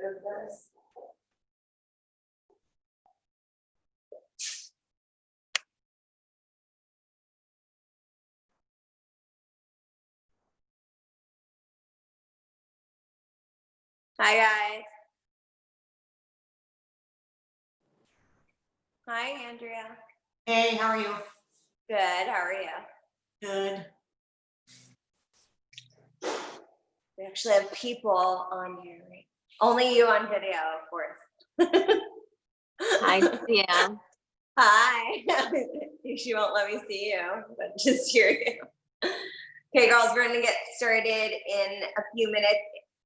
move this. Hi guys. Hi Andrea. Hey, how are you? Good, how are you? Good. We actually have people on here, right? Only you on video, of course. Hi, Sam. Hi. She won't let me see you, but just hear you. Okay, girls, we're gonna get started in a few minutes.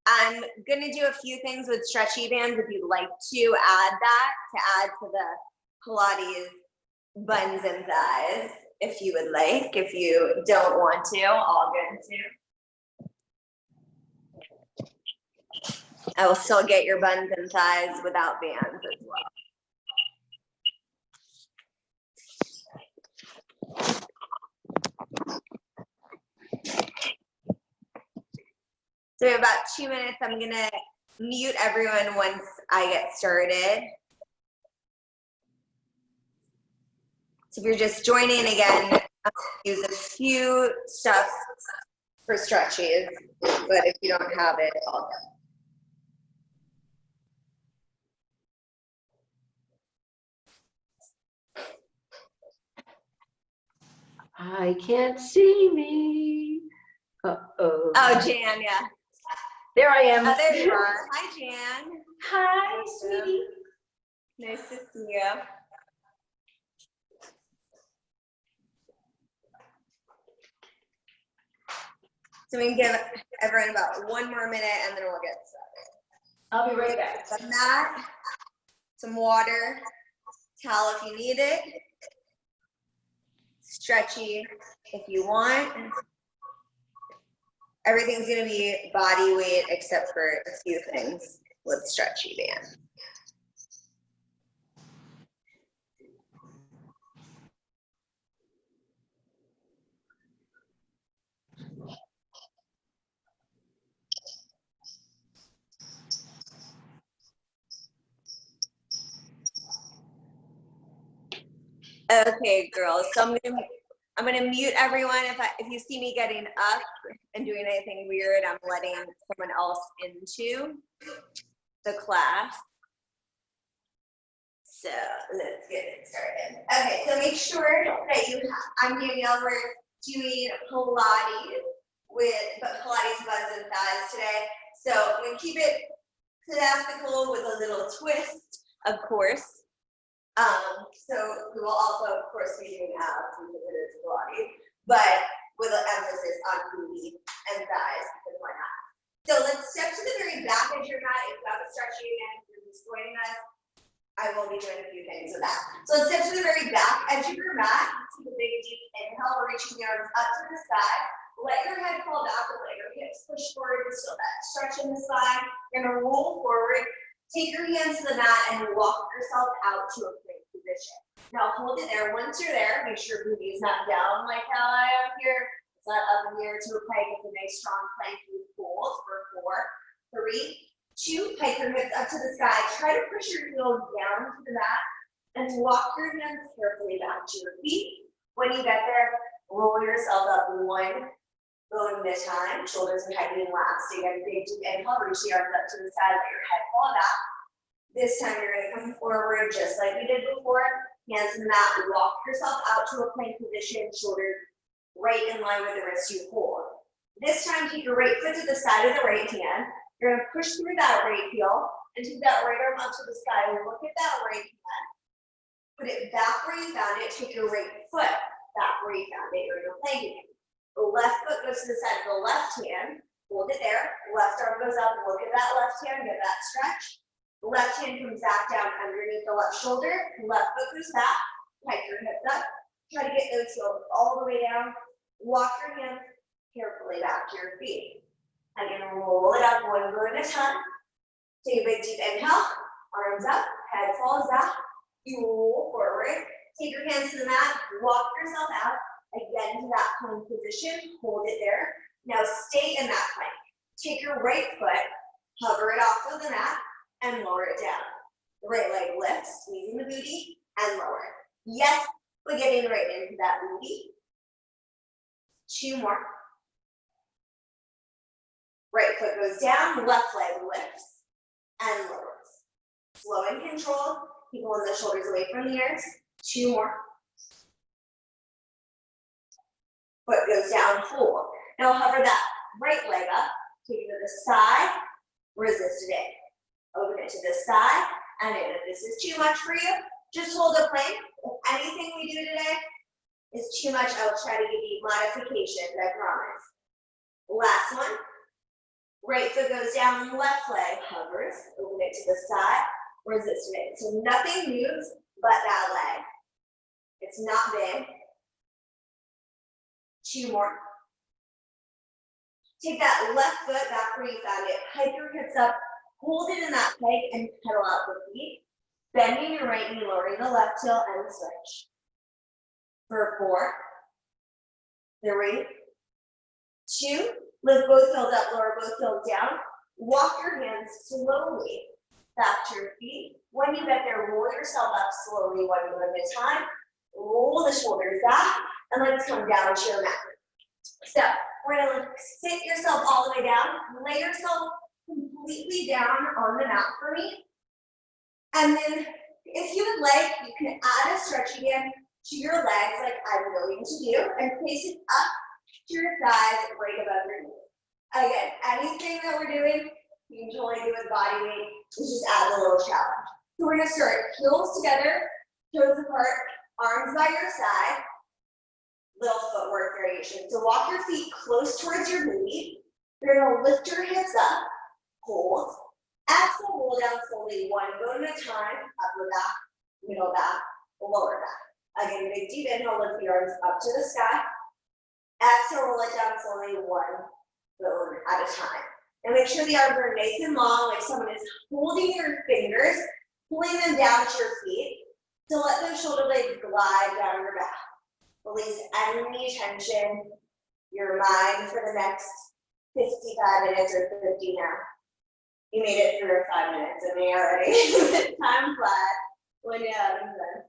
I'm gonna do a few things with stretchy bands if you'd like to add that, to add to the Pilates buns and thighs, if you would like. If you don't want to, all good too. I will still get your buns and thighs without bands as well. So we have about 2 minutes. I'm gonna mute everyone once I get started. So if you're just joining again, I'll use a few stuff for stretchies, but if you don't have it, all good. I can't see me. Uh-oh. Oh, Jan, yeah. There I am. Oh, there you are. Hi, Jan. Hi, sweetie. Nice to see you. So we can give everyone about 1 more minute and then we'll get started. I'll be right back. Some mat, some water, towel if you need it, stretchy if you want. Everything's gonna be body weight except for a few things with stretchy band. Okay, girls. So I'm gonna mute everyone. If you see me getting up and doing anything weird, I'm letting someone else into the class. So let's get it started. Okay, so make sure that you have, I'm Danielle, we're doing Pilates but Pilates buns and thighs today. So we keep it classical with a little twist, of course. So we will also, of course, be doing abs because it is Pilates, but with an emphasis on booty and thighs because why not? So let's step to the very back of your mat. If you have a stretchy again, if you're just joining us, I will be doing a few things with that. So let's step to the very back edge of your mat. Take a big deep inhale, reaching the arms up to the sky. Let your head fall back, let your hips push forward, just feel that stretch in the spine. You're gonna roll forward. Take your hands to the mat and walk yourself out to a plank position. Now hold it there. Once you're there, make sure your booty is not down like how I am here. It's not up in the air to a plank. It's a nice strong plank. You hold for 4, 3, 2. Hike your hips up to the sky. Try to push your heels down to the mat and walk your hands carefully back to your feet. When you get there, roll yourself up 1 bone at a time, shoulders and head being last. Again, big deep inhale, reach the arms up to the side, let your head fall back. This time you're gonna come forward just like we did before. Hands in the mat, walk yourself out to a plank position, shoulders right in line with the wrist you hold. This time, take your right foot to the side of the right hand. You're gonna push through that right heel and take that right arm up to the sky. Look at that right hand. Put it back where you found it. Take your right foot back where you found it. You're gonna plank again. The left foot goes to the side of the left hand, hold it there. Left arm goes up, look at that left hand, get that stretch. The left hand comes back down underneath the left shoulder. Left foot goes back, hike your hips up. Try to get those heels all the way down. Walk your hands carefully back to your feet. Again, roll it up 1 bone at a time. Take a big deep inhale, arms up, head falls back. You roll forward. Take your hands to the mat, walk yourself out. Again to that plank position, hold it there. Now stay in that plank. Take your right foot, hover it off of the mat, and lower it down. The right leg lifts, squeezing the booty, and lower. Yes, we're getting right into that booty. 2 more. Right foot goes down, left leg lifts and lowers. Slow and controlled, keep pulling the shoulders away from the ears. 2 more. Foot goes down, hold. Now hover that right leg up, take it to the side, resist it in. Open it to the side and in. If this is too much for you, just hold a plank. If anything we do today is too much, I'll try to give you modifications, I promise. Last one. Right foot goes down, left leg hovers, open it to the side, resist it. So nothing moves but that leg. It's not big. 2 more. Take that left foot back where you found it. Hike your hips up, hold it in that peg and pedal out the feet. Bending your right knee, lowering the left heel and switch. For 4, 3, 2, lift both heels up, lower both heels down. Walk your hands slowly back to your feet. When you get there, roll yourself up slowly, one foot at a time. Roll the shoulders back, and let's come down to your mat. So we're gonna sit yourself all the way down, lay yourself completely down on the mat for me. And then if you would like, you can add a stretch again to your legs like I'm going to do and place it up to your thighs right above your knees. Again, anything that we're doing, you can totally do with body weight. It's just add a little challenge. So we're gonna start heels together, toes apart, arms by your side, little footwork variation. So walk your feet close towards your booty. You're gonna lift your hips up, hold. Exhale, roll down slowly, one bone at a time, upper back, middle back, lower back. Again, big deep inhale, lift the arms up to the sky. Exhale, roll it down slowly, one bone at a time. And make sure the arms are nice and long, like someone is holding your fingers, pulling them down to your feet. So let those shoulder blades glide down your back. Release any tension, your mind for the next 55 minutes or 50 now. You made it through 5 minutes of me already. Time flat. When you have done.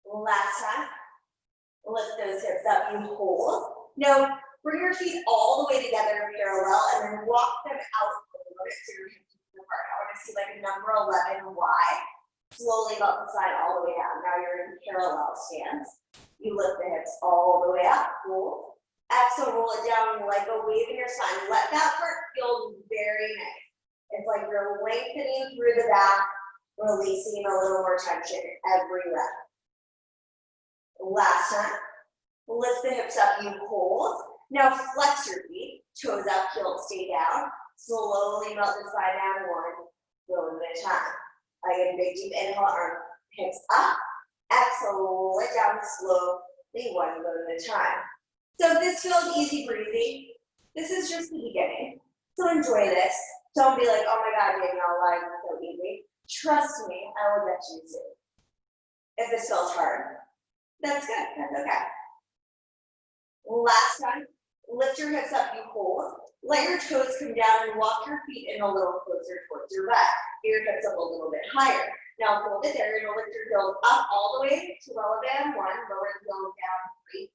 Last time. Lift those hips up, you hold. Now, bring your feet all the way together in parallel and then walk them out a little bit so your hips are apart. I want to see like a number 11 wide. Slowly up the side all the way down. Now you're in parallel stance. You lift the hips all the way up. Hold. Exhale, roll it down like a wave in your spine. Let that part feel very nice. It's like you're lengthening through the back, releasing a little more tension every rep. Last time. Lift the hips up, you hold. Now flex your feet, toes up, heels stay down. Slowly melt the side down, one bone at a time. Again, big deep inhale, arm, hips up. Exhale, roll it down slowly, one bone at a time. So if this feels easy breezy, this is just the beginning. So enjoy this. Don't be like, oh my God, Danielle, why is it so easy? Trust me, I will get you soon. If this feels hard, that's good, that's okay. Last time, lift your hips up, you hold. Let your toes come down and walk your feet in a little closer towards your back. Get your hips up a little bit higher. Now hold it there, you're gonna lift your heels up all the way to lower band 1, lower the heels down, 3,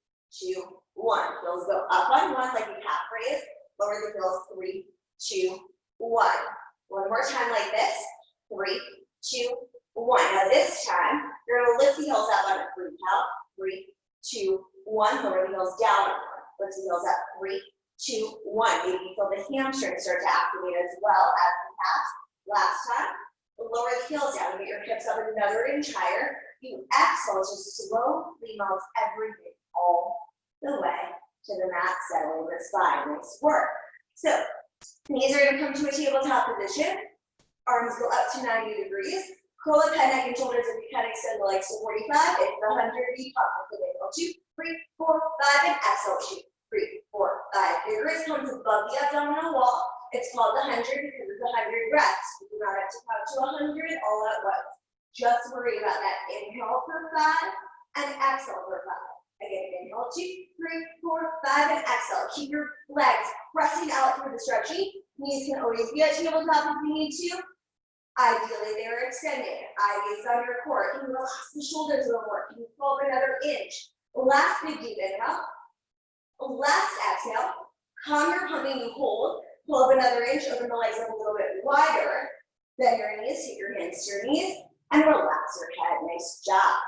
2, 1. Heels go up on 1 like a calf raise, lower the heels, 3, 2, 1. One more time like this, 3, 2, 1. Now this time, you're gonna lift the heels up on a 3 count, 3, 2, 1. Lower the heels down on 1. Lift the heels up, 3, 2, 1. Maybe you feel the hamstring start to activate as well as the calves. Last time, lower the heels down, get your hips up another inch higher. You exhale to slowly melt everything all the way to the mat, settling the spine. Nice work. So, knees are going to come to a tabletop position. Arms go up to 90 degrees. Curl up head, neck, and shoulders if you can extend the legs to 45. If the 100, you pop up the middle. 2, 3, 4, 5, and exhale. 2, 3, 4, 5. Your wrist comes above the abdominal wall. It's called the 100 because it's 100 breaths. You do not have to count to 100 all at once. Just worry about that inhale for 5 and exhale for 5. Again, inhale, 2, 3, 4, 5, and exhale. Keep your legs pressing out through the stretching. Knees can always be at tabletop if you need to. Ideally, they are extended. Eyes on your core. Can you relax the shoulders a little more? Can you pull up another inch? Last big deep inhale. Last exhale. Calm your humming and hold. Pull up another inch. Open the legs up a little bit wider. Bend your knees. Take your hands to your knees. And relax your head. Nice job.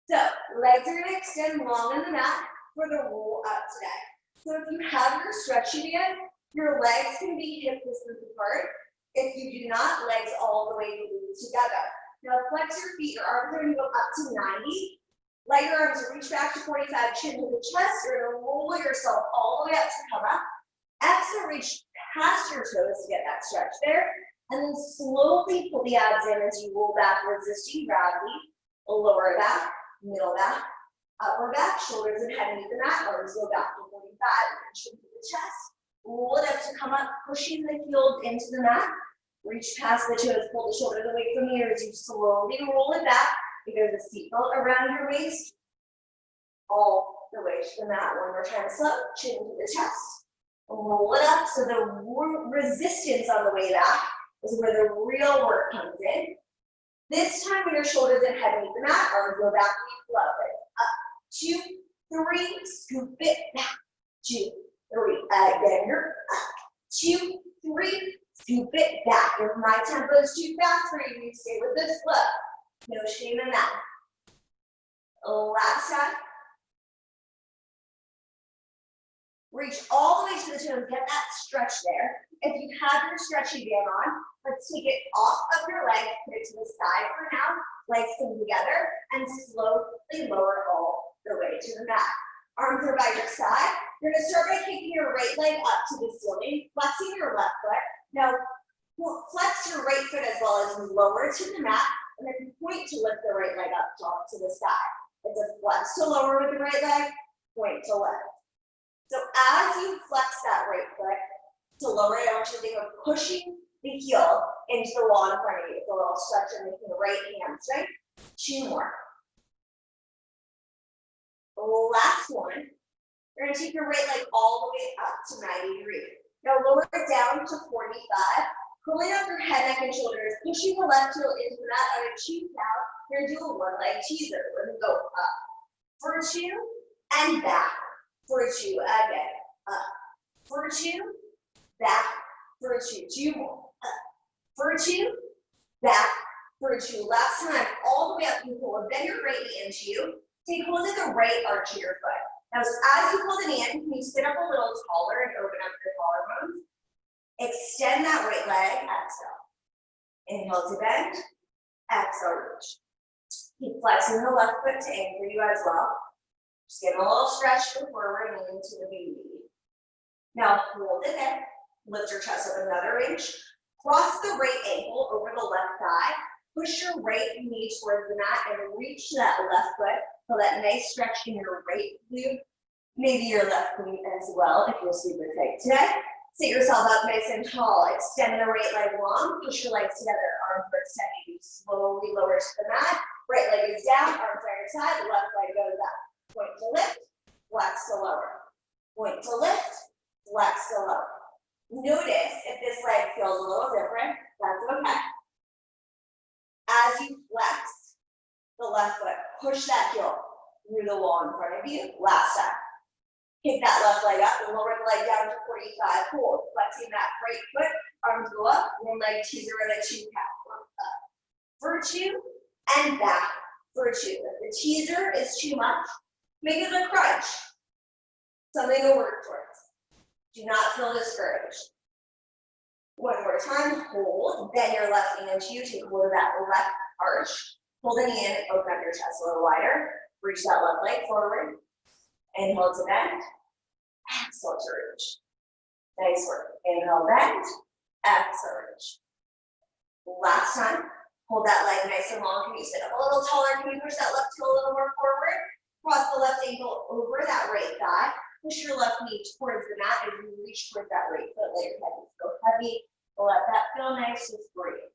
So, legs are going to extend long on the mat for the roll up today. So if you have your stretchy band, your legs can be hip distance apart. If you do not, legs all the way glued together. Now flex your feet, your arms are going to go up to 90. Let your arms reach back to 45, chin to the chest. You're going to roll yourself all the way up to come up. Exhale, reach past your toes to get that stretch there. And then slowly pull the abs in as you roll back, resisting gravity. Lower back, middle back, upper back, shoulders and head meet the mat. Arms go back to 45, chin to the chest. Roll it up to come up, pushing the heels into the mat. Reach past the toes, pull the shoulders away from the ears. You slowly roll it back. There's a seatbelt around your waist. All the way to the mat. One more time, slow, chin to the chest. Roll it up so the resistance on the way back is where the real work comes in. This time when your shoulders and head meet the mat, arms go back, we flow it. Up, 2, 3, scoop it back. 2, 3, again, you're up. 2, 3, scoop it back. If my tempo is too fast for you, you stay with this flow. No shame in that. Last time. Reach all the way to the toes, get that stretch there. If you have your stretchy band on, let's take it off of your leg, put it to the side for now. Legs come together and slowly lower all the way to the mat. Arms are by your side. You're going to start by kicking your right leg up to the ceiling, flexing your left foot. Now, flex your right foot as well as lower to the mat, and then point to lift the right leg up to the sky. It's a flex to lower with the right leg, point to lift. So as you flex that right foot to lower it, I want you to think of pushing the heel into the wall in front of you. It's a little stretch in the right hamstring. 2 more. Last one. You're going to take your right leg all the way up to 90 degrees. Now lower it down to 45. Pulling up your head, neck, and shoulders. Pushing the left heel into the mat on a cheek down. You're going to do a one-leg teaser. We're going to go up for 2 and back for 2 again. Up for 2, back for 2. 2 more. Up for 2, back for 2. Last time, all the way up, you pull. Bend your right knee into you. Take hold of the right arch of your foot. Now, as you pull the knee in, can you sit up a little taller and open up your collarbones? Extend that right leg, exhale. Inhale to bend, exhale, reach. Keep flexing the left foot to anchor you as well. Just get a little stretch before we're moving to the baby. Now, hold it there. Lift your chest up another inch. Cross the right ankle over the left thigh. Push your right knee towards the mat and reach that left foot. Feel that nice stretch in your right glute. Maybe your left glute as well if you're super tight today. Sit yourself up nice and tall. Extend the right leg long. Push your legs together. Arms are extended. You slowly lower to the mat. Right leg is down. Arms by your side. Left leg goes up. Point to lift. Flex to lower. Point to lift. Flex to lower. Notice if this leg feels a little different. That's okay. As you flex the left foot, push that heel through the wall in front of you. Last time. Kick that left leg up and lower the leg down to 45. Hold. Flexing that right foot. Arms go up. One leg teaser and a 2 count. Up for 2 and back for 2. If the teaser is too much, make it a crunch. Something to work towards. Do not feel discouraged. One more time. Hold. Bend your left knee into you. Take hold of that left arch. Pull the knee in. Open up your chest a little wider. Reach that left leg forward. Inhale to bend. Exhale to reach. Nice work. Inhale, bend. Exhale, reach. Last time. Hold that leg nice and long. Can you sit up a little taller? Can you push that left heel a little more forward? Cross the left ankle over that right thigh. Push your left knee towards the mat as you reach towards that right foot. Let your head go heavy. Let that feel nice. Just breathe.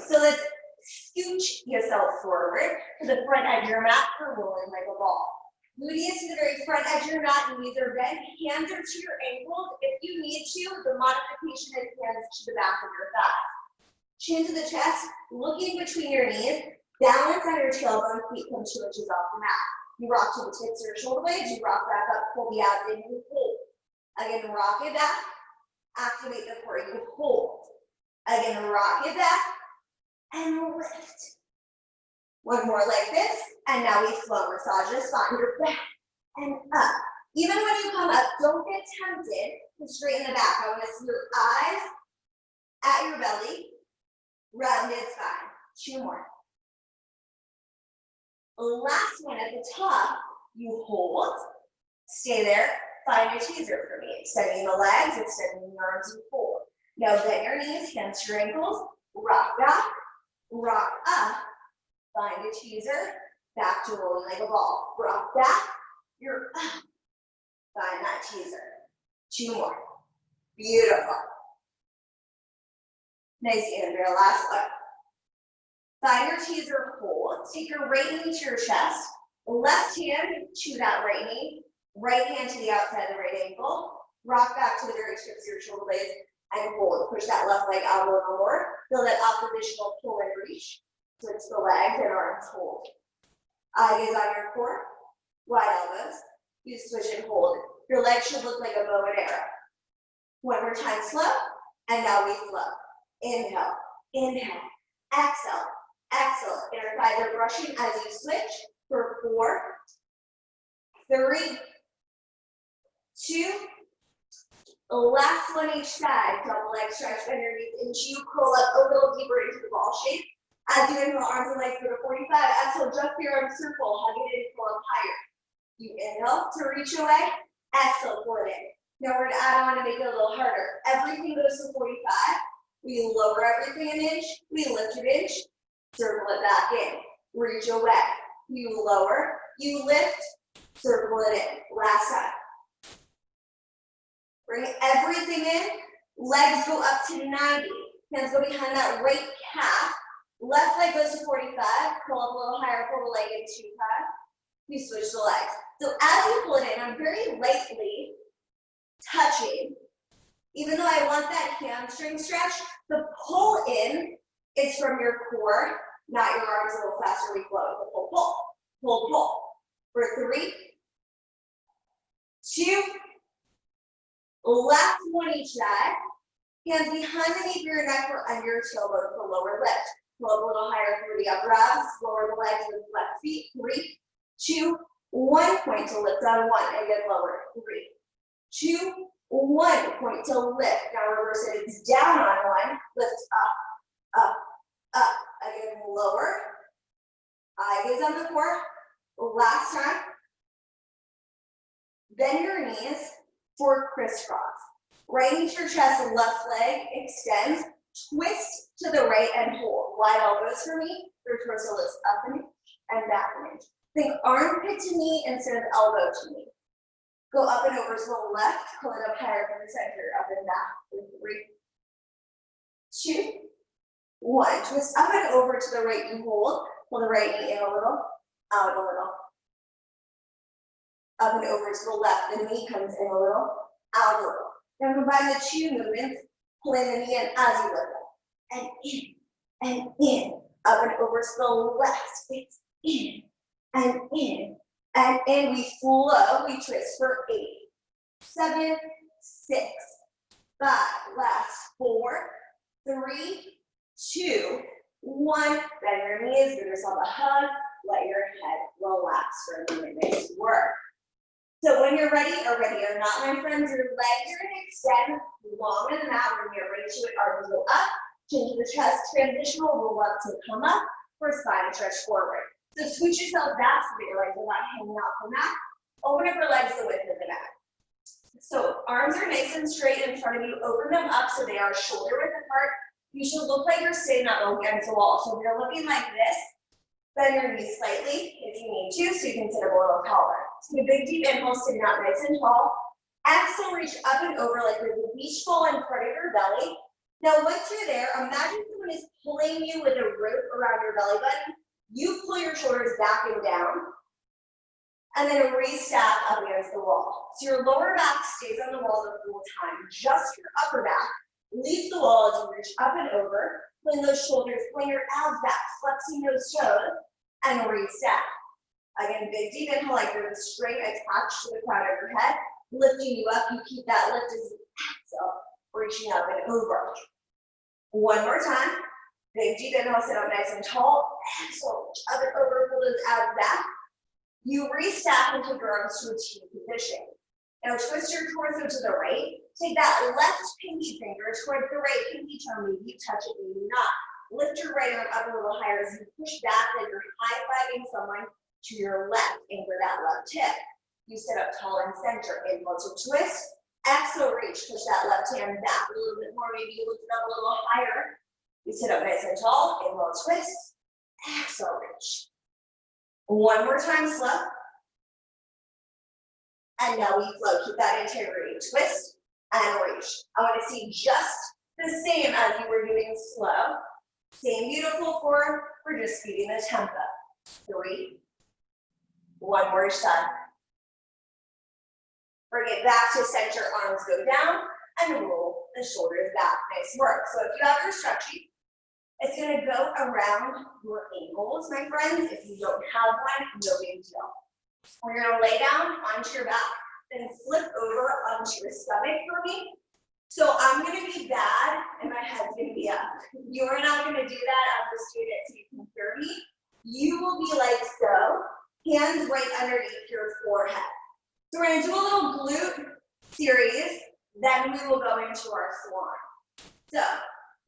So let's scoop scooch yourself forward to the front edge of your mat for rolling like a ball. Gluteus to the very front edge of your mat, knees are bent, hands are to your ankles. If you need to, the modification is hands to the back of your thighs. Chin to the chest, looking between your knees, balance on your tailbone, feet come 2 inches off the mat. You rock to the tips of your shoulder blades, you rock back up, pull the abs in, you hold. Again, rock it back, activate the core, you hold. Again, rock it back, and lift. One more like this, and now we flow. Massage the spine, your back and up. Even when you come up, don't get tempted to straighten the back. I want to see your eyes at your belly, rounded spine. 2 more. Last one at the top, you hold, stay there, find a teaser for me. Extending the legs, extending the arms, you hold. Now bend your knees, hands to your ankles, rock back, rock up, find a teaser, back to rolling like a ball. Rock back, you're up, find that teaser. 2 more. Beautiful. Nice, Andrea, last one. Find your teaser, hold. Take your right knee to your chest, left hand to that right knee, right hand to the outside of the right ankle. Rock back to the very tips of your shoulder blades and hold. Push that left leg out a little more. Feel that oppositional pull and reach. Switch the legs and arms, hold. Eyes on your core, wide elbows. You switch and hold. Your legs should look like a bow and arrow. One more time, slow, and now we flow. Inhale, inhale, exhale. Exhale, inner thighs are brushing as you switch for 4, 3, 2, last one each side. Double leg stretch underneath, and you curl up a little deeper into the ball shape. As you inhale, arms and legs go to 45. Exhale, jump your arms, circle, hug it in, pull up higher. You inhale to reach away, exhale, pull it in. Now we're gonna add on to make it a little harder. Everything goes to 45. We lower everything an inch, we lift an inch. Circle it back in, reach away. You lower, you lift, circle it in. Last time. Bring everything in, legs go up to 90. Hands go behind that right calf. Left leg goes to 45, pull up a little higher, pull the leg in 2 times. You switch the legs. So as you pull it in, I'm very lightly touching. Even though I want that hamstring stretch, the pull in is from your core, not your arms. A little faster, we flow. Pull, pull, pull, pull. For 3, 2, last one each side. Hands behind the knee of your neck or under your tailbone for lower lift. Pull up a little higher through the upper abs, lower the legs with left feet. 3, 2, 1. Point to lift on 1. Again, lower. 3, 2, 1. Point to lift. Now reverse it. It's down on 1. Lift up, up, up. Again, lower. Eye gaze on the core. Last time. Bend your knees for crisscross. Right into your chest, left leg extends. Twist to the right and hold. Wide elbows for me. Your torso lifts up an inch and back an inch. Think armpit to knee instead of elbow to knee. Go up and over to the left. Pull it up higher from the center. Up and back. 3, 2, 1. Twist up and over to the right. You hold. Pull the right knee in a little. Out a little. Up and over to the left. The knee comes in a little. Out a little. Now combine the 2 movements. Pulling the knee in as you lift up. And in. And in. Up and over to the left. It's in. And in. And in. We flow. We twist for 8, 7, 6, 5. Last. 4, 3, 2, 1. Bend your knees. Give yourself a hug. Let your head relax for a minute. Nice work. So when you're ready or not, my friends, your legs are going to extend long and out. When you're ready to it, arms go up, chin to the chest, transitional, roll up to come up, for spine stretch forward. So switch yourself back so that your legs are not hanging off the mat. Open up your legs the width of the mat. So arms are nice and straight in front of you. Open them up so they are shoulder width apart. You should look like you're sitting up against the wall. So if you're looking like this, bend your knees slightly if you need to, so you can sit up a little taller. Take a big deep inhale, sitting up nice and tall. Exhale, reach up and over like there's a beach ball in front of your belly. Now once you're there, imagine some someone is pulling you with a rope around your belly button, you pull your shoulders back and down, and then re-stack up against the wall. So your lower back stays on the wall the whole time. Just your upper back leaves the wall as you reach up and over. Pulling those shoulders, pulling your abs back, flexing those toes, and re-stack. Again, big deep inhale like there's a string attached to the crown of your head, lifting you up. You keep that lift as you exhale, reaching up and over. One more time. Big deep inhale, sit up nice and tall. Exhale, reach up and over, pull those abs back. You re-stack and take your arms to a T position. Now twist your torso to the right. Take that left pinky finger towards the right pinky toe. Maybe you touch it, maybe not. Lift your right arm up a little higher as you push back like you're high-fiving someone to your left. Anchor that left hip. You sit up tall and center. Inhale to twist. Exhale, reach. Push that left hand back a little bit more. Maybe you lift it up a little higher. You sit up nice and tall. Inhale, twist. Exhale, reach. One more time, slow. And now we flow. Keep that integrity. Twist and reach. I want to see just the same as you were doing slow. Same beautiful form. We're just speeding the tempo. 3. One more side. Bring it back to center. Arms go down and roll the shoulders back. Nice work. So if you have your stretchy, it's going to go around your ankles, my friends. If you don't have one, no big deal. We're going to lay down onto your back, then flip over onto your stomach for me. So I'm going to be bad, and my head's going to be up. You're not going to do that. I'm just doing it so you can hear me. You will be like so, hands right underneath your forehead. So we're going to do a little glute series, then we will go into our swan. So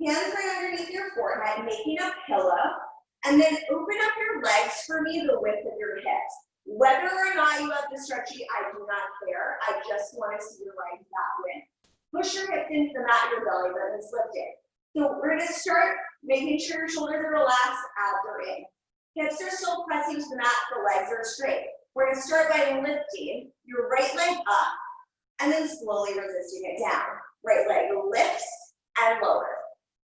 hands right underneath your forehead, making a pillow, and then open up your legs for me the width of your hips. Whether or not you have the stretchy, I do not care. I just want to see your legs that width. Push your hips into the mat, your belly button is lifted. So we're going to start making sure your shoulders are relaxed, abs are in. Hips are still pressing to the mat, the legs are straight. We're going to start by lifting your right leg up, and then slowly resisting it down. Right leg lifts and lowers.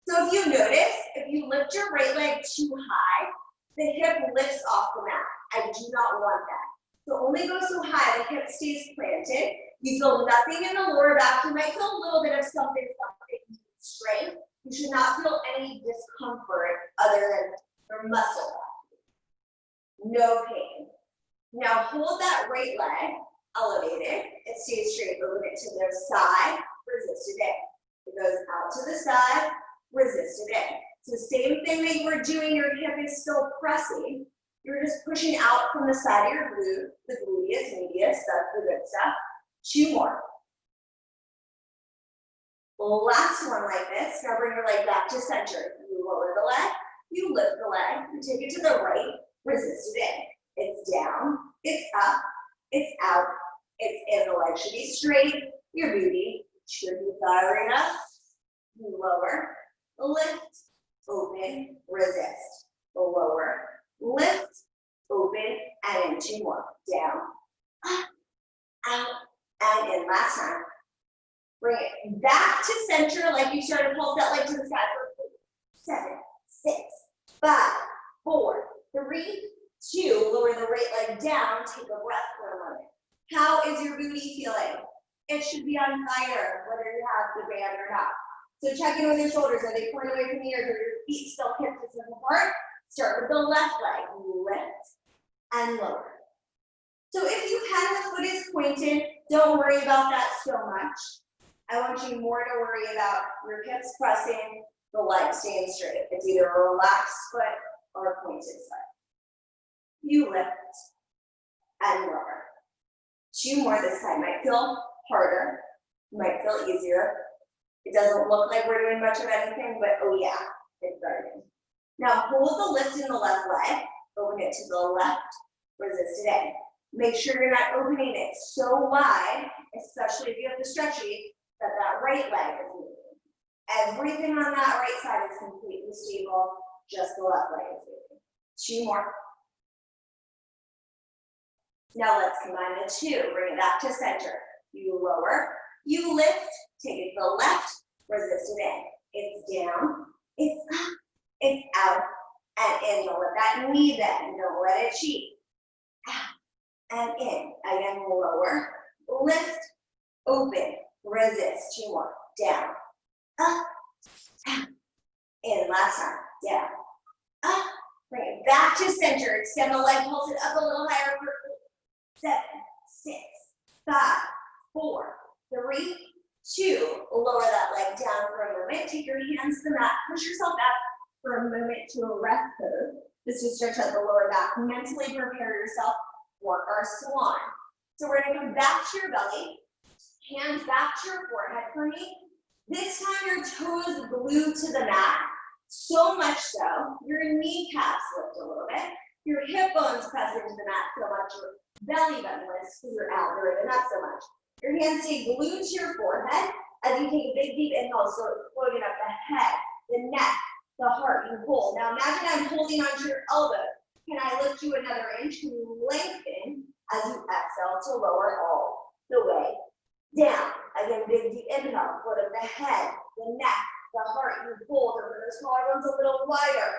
So if you notice, if you lift your right leg too high, the hip lifts off the mat. I do not want that. So only go so high, the hip stays planted. You feel nothing in the lower back. You might feel a little bit of something strength. You should not feel any discomfort other than your muscle back. No pain. Now hold that right leg elevated. It stays straight. Open it to the side. Resist it in. It goes out to the side. Resist it in. So same thing that you were doing. Your hip is still pressing. You're just pushing out from the side of your glute, the gluteus medius. That's the good stuff. 2 more. Last one like this. Now bring your leg back to center. You lower the leg. You lift the leg. You take it to the right. Resist it in. It's down, it's up, it's out, it's in. The leg should be straight. Your booty should be firing up. You lower, lift, open, resist. Lower, lift, open, and in. 2 more. Down, up, out, and in. Last time. Bring it back to center like you started. Pulse that leg to the side for 7, 6, 5, 4, 3, 2, lower the right leg down, take a breath for a moment. How is your booty feeling? It should be on fire, whether you have the band or not. So check in with your shoulders. Are they pointed away from the ears? Are your feet still hip distance apart? Start with the left leg. Lift and lower. So if you have the foot is pointed, don't worry about that so much. I want you more to worry about your hips pressing, the legs staying straight. It's either a relaxed foot or a pointed foot. You lift and lower. 2 more this time. Might feel harder, might feel easier. It doesn't look like we're doing much of anything, but oh yeah, it's starting. Now hold the lift in the left leg, open it to the left, resist it in. Make sure you're not opening it so wide, especially if you have the stretchy, that that right leg is moving. Everything on that right side is completely stable, just the left leg is moving. 2 more. Now let's combine the 2. Bring it back to center. You lower, you lift, take it to the left, resist it in. It's down, it's up, It's out and in. Don't let that knee bend. Don't let it cheat. Out and in. Again, lower. Lift. Open. Resist. 2 more. Down. Up. Out. In. Last time. Down. Up. Bring it back to center. Extend the leg. Pulse it up a little higher. 7, 6, 5, 4, 3, 2. Lower that leg down for a moment. Take your hands to the mat. Push yourself up for a moment to a rest pose. Just to stretch out the lower back. Mentally prepare yourself for our swan. So we're going to come back to your belly. Hands back to your forehead for me. This time your toes glued to the mat. So much so, your kneecaps lift a little bit. Your hip bones press into the mat so much. Your belly button lifts because your abs are not so much. Your hands stay glued to your forehead as you take a big deep inhale, so it's floating up the head, the neck, the heart, you hold. Now imagine I'm holding onto your elbow. Can I lift you another inch? Can you lengthen as you exhale to lower all the way down? Again, big deep inhale, float up the head, the neck, the heart, you hold, or those collarbones a little wider.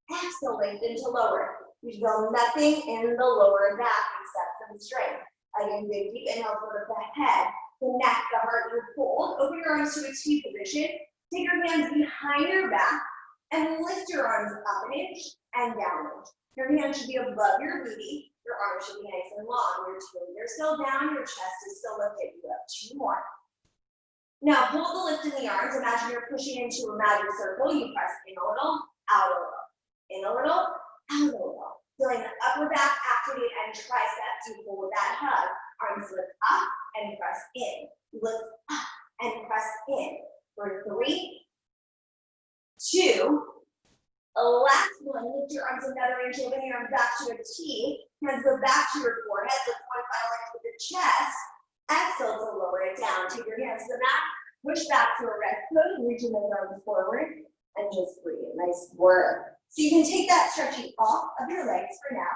Exhale, lengthen to lower. You feel nothing in the lower back except some strength. Again, big deep inhale, float up the head, the neck, the heart, you hold. Open your arms to a T position. Take your hands behind your back and lift your arms up an inch and down an inch. Your hands should be above your booty. Your arms should be nice and long. Your toes are still down. Your chest is still lifted. You have 2 more. Now hold the lift in the arms. Imagine you're pushing into a magic circle. You press in a little, out a little. In a little, out a little. Feeling the upper back activate and triceps. You hold that hug. Arms lift up and press in. Lift up and press in. For 3, 2, last one. Lift your arms another inch. Open your arms back to a T. Hands go back to your forehead. Lift one final inch with the chest. Exhale to lower it down. Take your hands to the mat. Push back to a rest pose. Reaching those arms forward and just breathe. Nice work. So you can take that stretching off of your legs for now.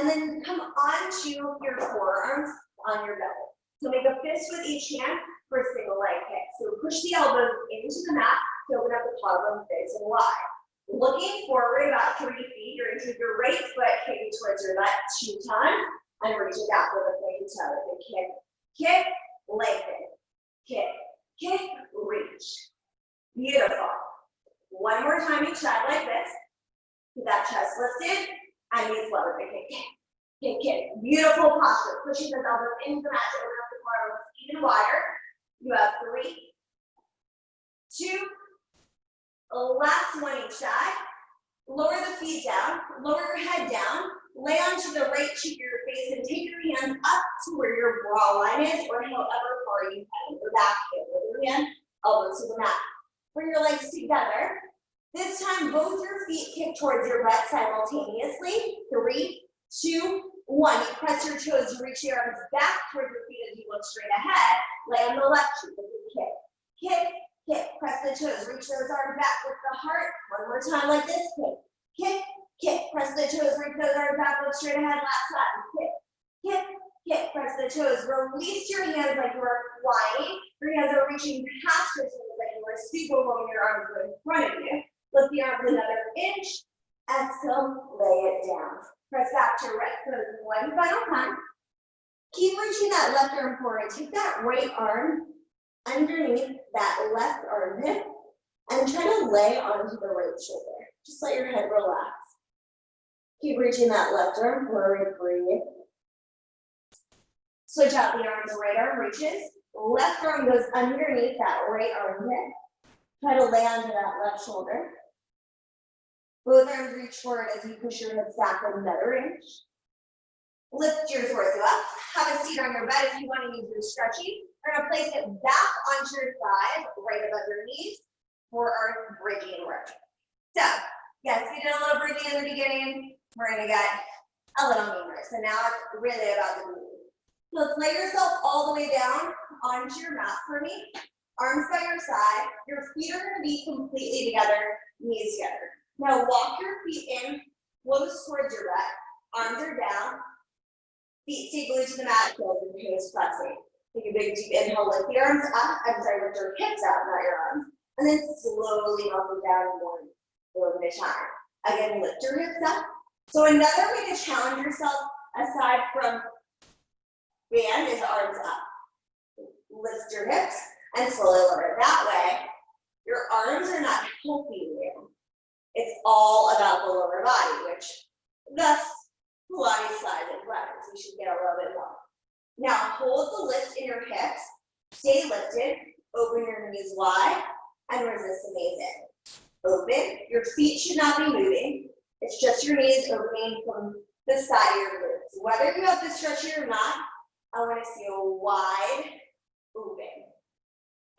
And then come onto your forearms on your belly. So make a fist with each hand for a single leg kick. So push the elbows into the mat to open up the collarbone nice and wide. Looking forward about 3 feet, you're going to take your right foot kicking towards your left 2 times and reach it back with a pointed toe. So kick, kick, lengthen, kick, kick, reach. Beautiful. One more time each side like this. Keep that chest lifted and you flow with the kick, kick, kick, kick. Beautiful posture. Pushing the elbows into the mat to open up the collarbone even wider. You have 3, 2, last one each side. Lower the feet down, lower your head down, lay onto the right cheek of your face and take your hands up to where your bra line is or however far you can. Your back hip with your hand, elbows to the mat. Bring your legs together. This time, both your feet kick towards your butt simultaneously. 3, 2, 1. You press your toes, you reach your arms back towards your feet as you look straight ahead. Lay on the left cheek with your kick. Kick, kick, press the toes, reach those arms back with the heart. One more time like this, kick, kick, kick, press the toes, reach those arms back, look straight ahead, last time, kick, kick, kick, press the toes, release your hands like you are flying. Your hands are reaching past your toes like you are super rolling your arms in front of you. Lift the arms another inch, exhale, lay it down. Press back to right foot one final time. Keep reaching that left arm forward. Take that right arm underneath that left armpit and try to lay onto the right shoulder. Just let your head relax. Keep reaching that left arm forward, breathe. Switch out the arms, right arm reaches. Left arm goes underneath that right armpit. Try to lay onto that left shoulder. Both arms reach forward as you push your hips back another inch. Lift your torso up. Have a seat on your bed if you want to use your stretching. We're going to place it back onto your thighs, right above your knees, for our bridging work. So, yes, we did a little bridging in the beginning. We're going to get a little meaner. So now it's really about the knees. So let's lay yourself all the way down onto your mat for me. Arms by your side. Your feet are going to be completely together, knees together. Now walk your feet in close towards your butt. Arms are down. Feet stay glued to the mat, heels and toes flexing. Take a big deep inhale, lift the arms up. Lift your hips out, not your arms. And then slowly up and down 1, a little bit of time. Again, lift your hips up. So another way to challenge yourself, aside from band, is arms up. Lift your hips and slowly lower. That way, your arms are not helping you. It's all about the lower body, which thus Pilates size and Pilates. You should get a little bit more. Now hold the lift in your hips. Stay lifted. Open your knees wide and resist amazing. Open. Your feet should not be moving. It's just your knees opening from the side of your glutes. Whether you have to stretch it or not, I want to see a wide open.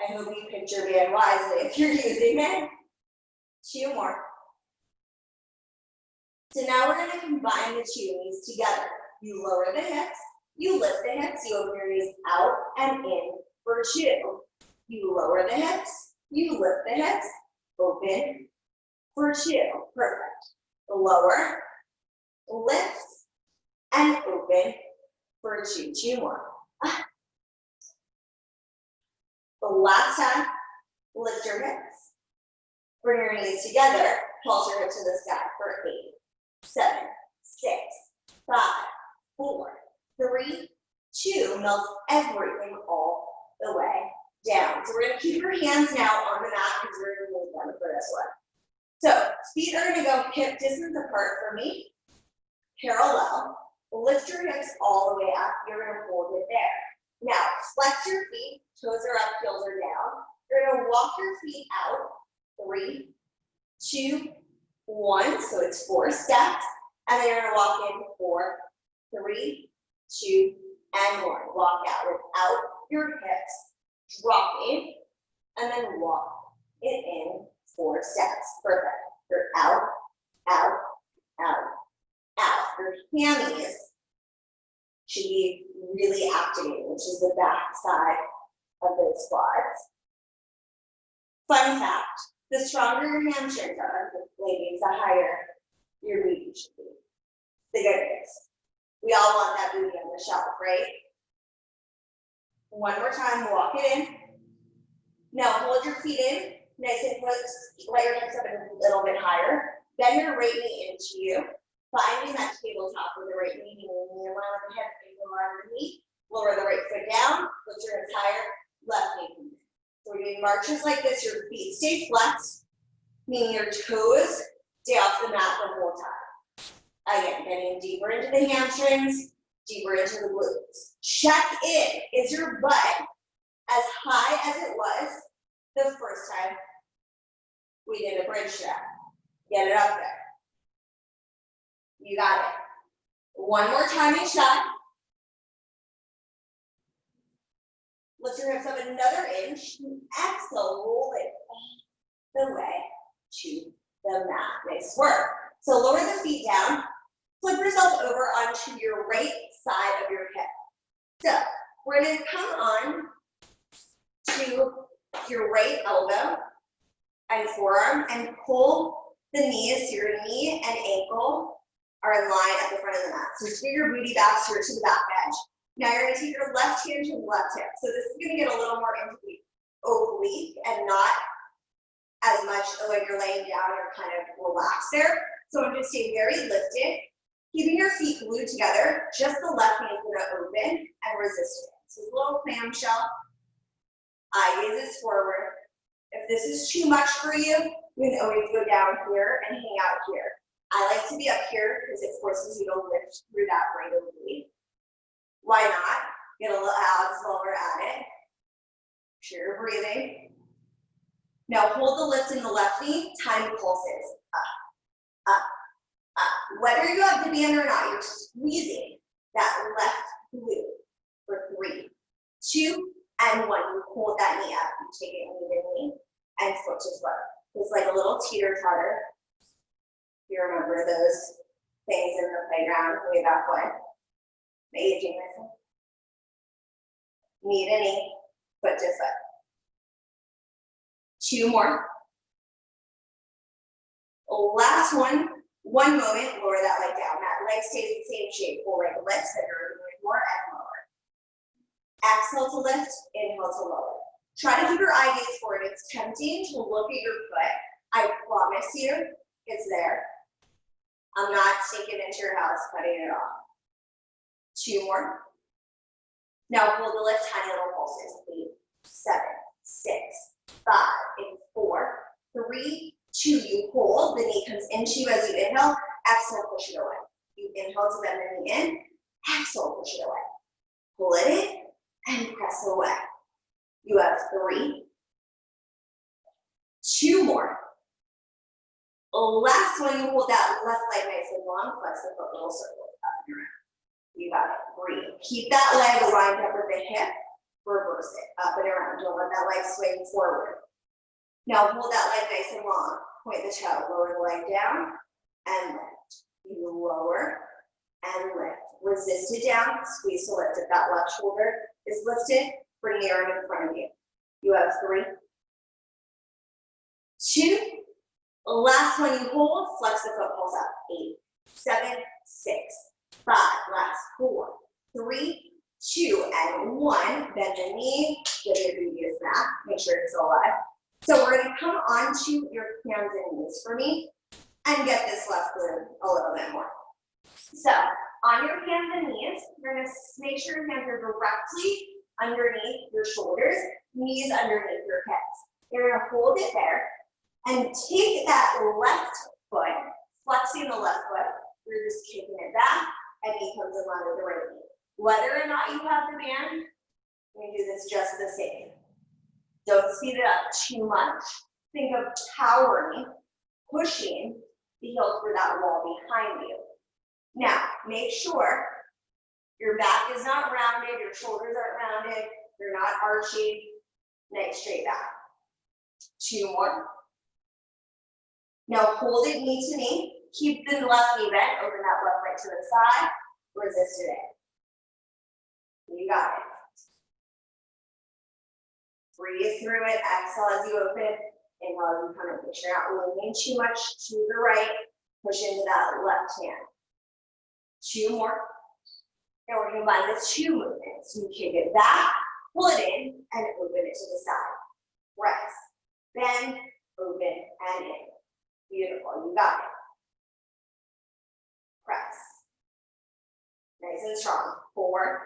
I hope you picked your band wisely if you're using it. 2 more. So now we're going to combine the 2 knees together. You lower the hips, you lift the hips, you open your knees out and in for 2. You lower the hips, you lift the hips, open for 2. Perfect. Lower, lift, and open for 2. 2 more. The last time, lift your hips. Bring your knees together, pulse your hips to the sky for 8, 7, 6, 5, 4, 3, 2. Melt everything all the way down. So we're going to keep your hands now on the mat because we're going to move them for this one. So feet are going to go hip distance apart for me, parallel. Lift your hips all the way up. You're going to hold it there. Now flex your feet, toes are up, heels are down. You're going to walk your feet out. 3, 2, 1. So it's 4 steps. And then you're going to walk in 4, 3, 2, and 1. Walk out without your hips dropping, and then walk it in 4 steps. Perfect. You're out, out, out, out. Your hammies should be really activated, which is the back side of those quads. Fun fact, the stronger your hamstrings are, ladies, the higher your booty should be. The good news. We all want that booty on the shelf, right? One more time, walk it in. Now hold your feet in, nice and close, let your hips up a little bit higher. Bend your right knee into you. Finding that tabletop with the right knee, knee in line with the head, ankle in line with the knee. Lower the right foot down, lift your hips higher, left knee. So we're doing marches like this, your feet stay flexed, meaning your toes stay off the mat the whole time. Again, getting deeper into the hamstrings, deeper into the glutes. Check in, is your butt as high as it was the first time we did a bridge step? Get it up there. You got it. One more time each side. Lift your hips up another inch. Exhale, roll it all the way to the mat. Nice work. So lower the feet down. Flip yourself over onto your right side of your hip. So we're going to come on to your right elbow and forearm and pull the knees. So your knee and ankle are in line at the front of the mat. So screw your booty back here to the back edge. Now you're going to take your left hand to the left hip. So this is going to get a little more into the oblique and not as much when you're laying down, you're kind of relaxed there. So I'm going to stay very lifted, keeping your feet glued together. Just the left knee is going to open and resist it. So a little clamshell, eye gaze is forward. If this is too much for you, you can always go down here and hang out here. I like to be up here because it forces you to lift through that right oblique. Why not? Get a little abs while we're at it. Make sure you're breathing. Now hold the lift in the left knee, time pulses. Up, up, up. Whether you have the band or not, you're squeezing that left glute for 3, 2, and 1. You hold that knee up. You take it evenly and foot to foot. It's like a little teeter-totter. You remember those things in the playground way back when? The aging lesson. Knee to knee, foot to foot. 2 more. Last one. One moment, lower that leg down. That leg stays the same shape. Full leg lifts, then you're moving more and lower. Exhale to lift, inhale to lower. Try to keep your eye gaze forward. It's tempting to look at your foot. I promise you, it's there. I'm not taking it into your house, cutting it off. 2 more. Now hold the lift, tiny little pulses. 8, 7, 6, 5, and 4, 3, 2. You hold, the knee comes into you as you inhale. Exhale, push it away. You inhale to bend the knee in. Exhale, push it away. Pull it in and press away. You have 3, 2 more. Last one, you hold that left leg nice and long, flex the foot, little circle up and around. You got it. Breathe. Keep that leg lined up with the hip. Reverse it up and around. Don't let that leg swing forward. Now hold that leg nice and long. Point the toe. Lower the leg down and lift. You lower and lift. Resist it down. Squeeze to lift. If that left shoulder is lifted, bring the arm in front of you. You have 3, 2. Last one you hold. Flex the foot, pulse up. 8, 7, 6, 5. Last 4, 3, 2, and 1. Bend the knee. Give your previous back. Make sure it's alive. So we're going to come onto your hands and knees for me and get this left glute a little bit more. So on your hands and knees, you're going to make sure your hands are directly underneath your shoulders, knees underneath your hips. You're going to hold it there and take that left foot, flexing the left foot. You're just kicking it back, and knee comes in line with the right knee. Whether or not you have the band, we do this just the same. Don't speed it up too much. Think of powering, pushing the heel through that wall behind you. Now, make sure your back is not rounded, your shoulders aren't rounded, you're not arching. Nice straight back. 2 more. Now hold it knee to knee. Keep the left knee bent. Open that left leg to the side. Resist it in. You got it. Breathe through it. Exhale as you open. Inhale as you come in. Make sure you're not leaning too much to the right. Push into that left hand. 2 more. Now we're going to combine the 2 movements. You kick it back, pull it in, and open it to the side. Rest. Bend, open, and in. Beautiful. You got it. Press. Nice and strong. 4,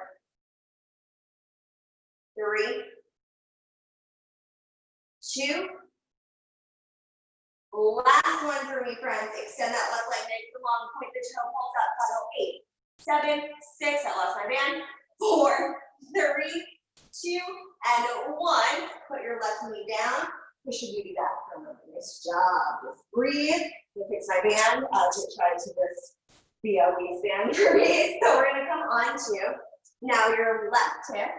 3, 2. Last one for me, friends. Extend that left leg nice and long. Point the toe, pulse up. Paddle 8, 7, 6. I lost my band. 4, 3, 2, and 1. Put your left knee down. Push your beauty back. Nice job. Just breathe. I'm gonna fix my band. To try to just be a waistband for me. So we're gonna come on to now your left hip.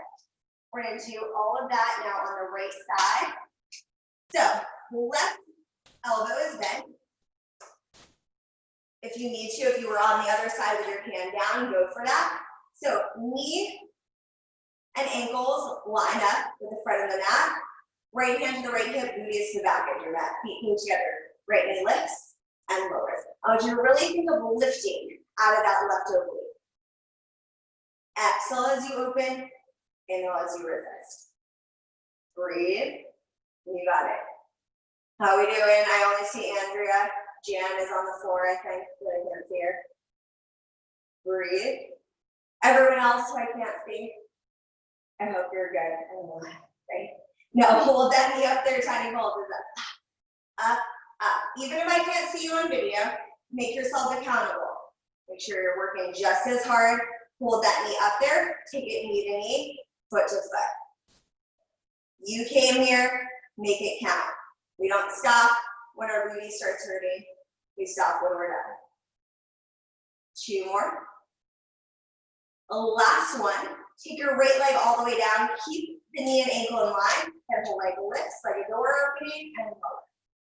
We're gonna do all of that now on the right side. So left elbow is bent. If you need to, if you were on the other side with your hand down, go for that. So knee and ankles line up with the front of the mat. Right hand to the right hip, booty is to the back of your mat. Feet came together. Right knee lifts and lowers. I want you to really think of lifting out of that left oblique. Exhale as you open. Inhale as you resist. Breathe. You got it. How we doing? I only see Andrea. Jan is on the floor, I think. I can't see her. Breathe. Everyone else who I can't see, I hope you're good. Right? Now hold that knee up there, tiny pulses up. Up, up. Even if I can't see you on video, make yourself accountable. Make sure you're working just as hard. Hold that knee up there. Take it knee to knee, foot to foot. You came here, make it count. We don't stop when our booty starts hurting. We stop when we're done. 2 more. Last one. Take your right leg all the way down. Keep the knee and ankle in line. And the leg lifts like a door opening and lower.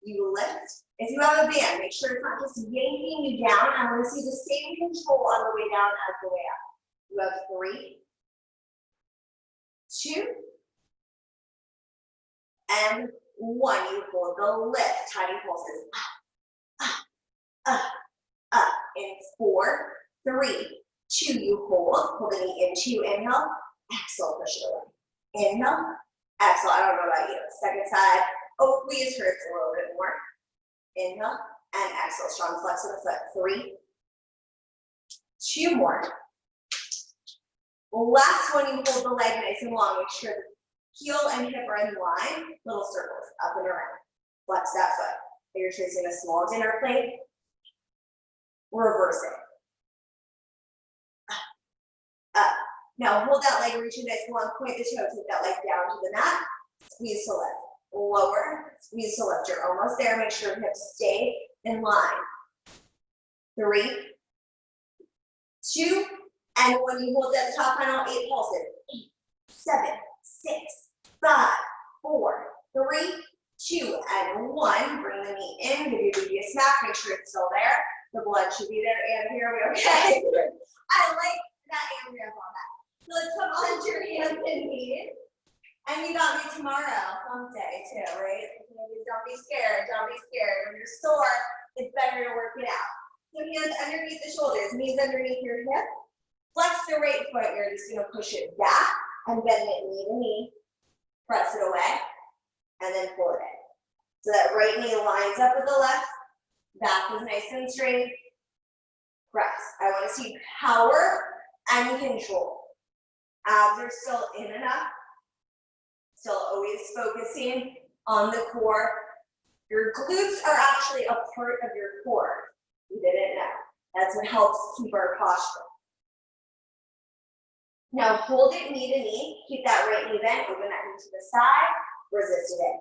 You lift. If you have a band, make sure it's not just yanking you down. I want to see the same control on the way down as the way up. You have 3, 2, and 1. You hold the lift. Tiny pulses. Up. In 4, 3, 2. You hold. Pull the knee into. Inhale. Exhale. Push it away. Inhale. Exhale. I don't know about you. Second side. Oh, please hurts a little bit more. Inhale. and exhale, strong flex of the foot. 3, 2 more. Last one, you hold the leg nice and long. Make sure heel and hip are in line, little circles up and around. Flex that foot. You're tracing a small dinner plate. Reverse it. Up. Now hold that leg, reach it nice and long, point the toe, take that leg down to the mat, squeeze to lift. Lower, squeeze to lift. You're almost there. Make sure hips stay in line. 3, 2, and when you hold at the top, final 8 pulses. 8, 7, 6, 5, 4, 3, 2, and 1. Bring the knee in, give your baby a smack, make sure it's still there. The blood should be there, and here we go. Okay. I like that and we have on that. So let's come onto your hands and knees. And you got me tomorrow, hump day too, right? Don't be scared, don't be scared. When you're sore, it's better to work it out. So hands underneath the shoulders, knees underneath your hip. Flex the right foot, you're just gonna push it back and bend it knee to knee. Press it away, and then pull it in. So that right knee lines up with the left, back is nice and straight. Press. I wanna see power and control. Abs are still in and up. Still always focusing on the core. Your glutes are actually a part of your core. You didn't know. That's what helps keep our posture. Now hold it knee to knee. Keep that right knee bent. Open that knee to the side. Resist it in.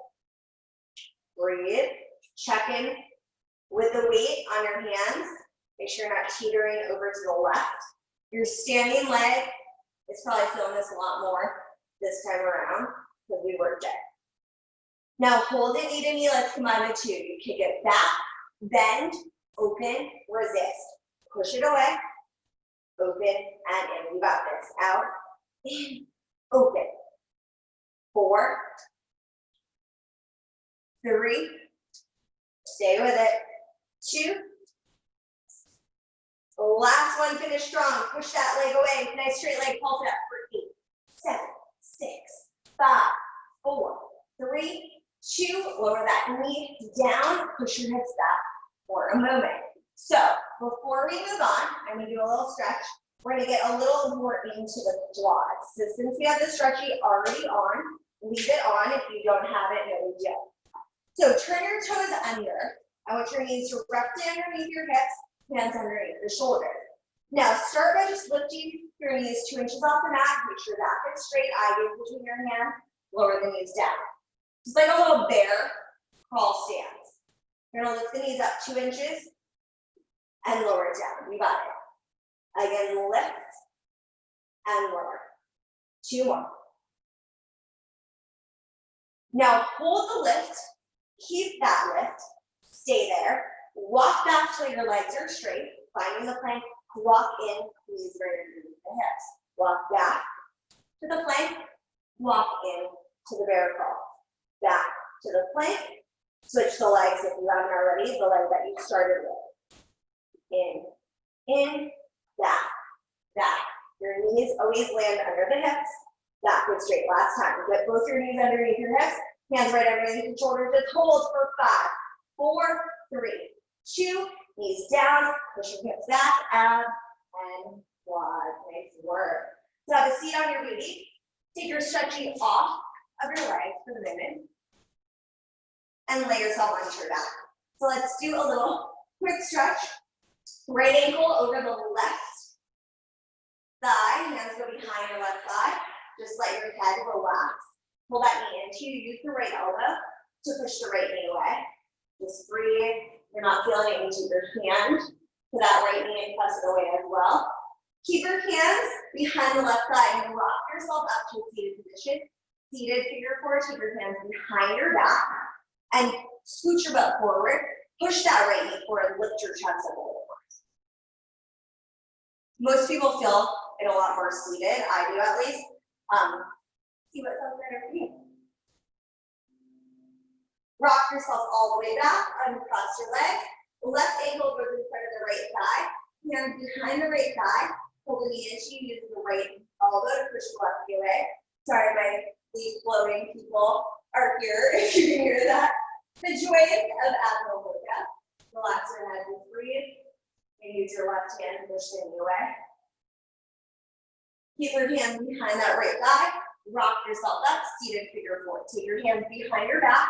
Breathe. Check in with the weight on your hands. Make sure you're not teetering over to the left. Your standing leg is probably feeling this a lot more this time around, because we worked it. Now hold it knee to knee, let's combine the 2. You kick it back, bend, open, resist. Push it away, open, and in. You got this. Out, in, open. 4, 3, stay with it. 2, last one, finish strong. Push that leg away. Nice straight leg, pulse it up for 8, 7, 6, 5, 4, 3, 2. Lower that knee down. Push your hips back for a moment. So before we move on, I'm going to do a little stretch. We're going to get a little more into the quads. So since we have the stretchy already on, leave it on. If you don't have it, no big deal. So turn your toes under. I want your knees directly underneath your hips, hands underneath the shoulders. Now start by just lifting your knees 2 inches off the mat. Make sure that is straight. Eye gaze between your hands. Lower the knees down. Just like a little bear crawl stance. You're gonna lift the knees up 2 inches and lower it down. You got it. Again, lift and lower. 2 more. Now hold the lift. Keep that lift. Stay there. Walk back till your legs are straight. Finding the plank. Walk in, knees right underneath the hips. Walk back to the plank. Walk in to the bear crawl. Back to the plank. Switch the legs if you haven't already, the leg that you started with. In, back, back. Your knees always land under the hips. Back and straight. Last time. Get both your knees underneath your hips. Hands right underneath your shoulders. Just hold for 5, 4, 3, 2. Knees down. Push your hips back. Abs and quads. Nice work. So have a seat on your booty. Take your stretching off of your legs for the minute. And lay yourself onto your back. So let's do a little quick stretch. Right ankle over the left thigh. Hands go behind your left thigh. Just let your head relax. Pull that knee into you. Use the right elbow to push the right knee away. Just breathe. You're not feeling it, you keep your hand to that right knee and press it away as well. Keep your hands behind the left thigh and rock yourself up to a seated position. Seated figure 4, keep your hands behind your back and scoot your butt forward. Push that right knee forward, lift your chest up a little more. Most people feel it a lot more seated, I do at least. See what feels better for you. Rock yourself all the way back, uncross your leg. Left ankle goes in front of the right thigh. Hands behind the right thigh. Pull the knee into you, using the right elbow to push the left knee away. Sorry, my leaf blowing people are here, if you can hear that. The joys of abdominal yoga. The Relax your head and breathe. And use your left hand to push the knee away. Keep your hands behind that right thigh. Rock yourself up, seated figure four. Take your hands behind your back.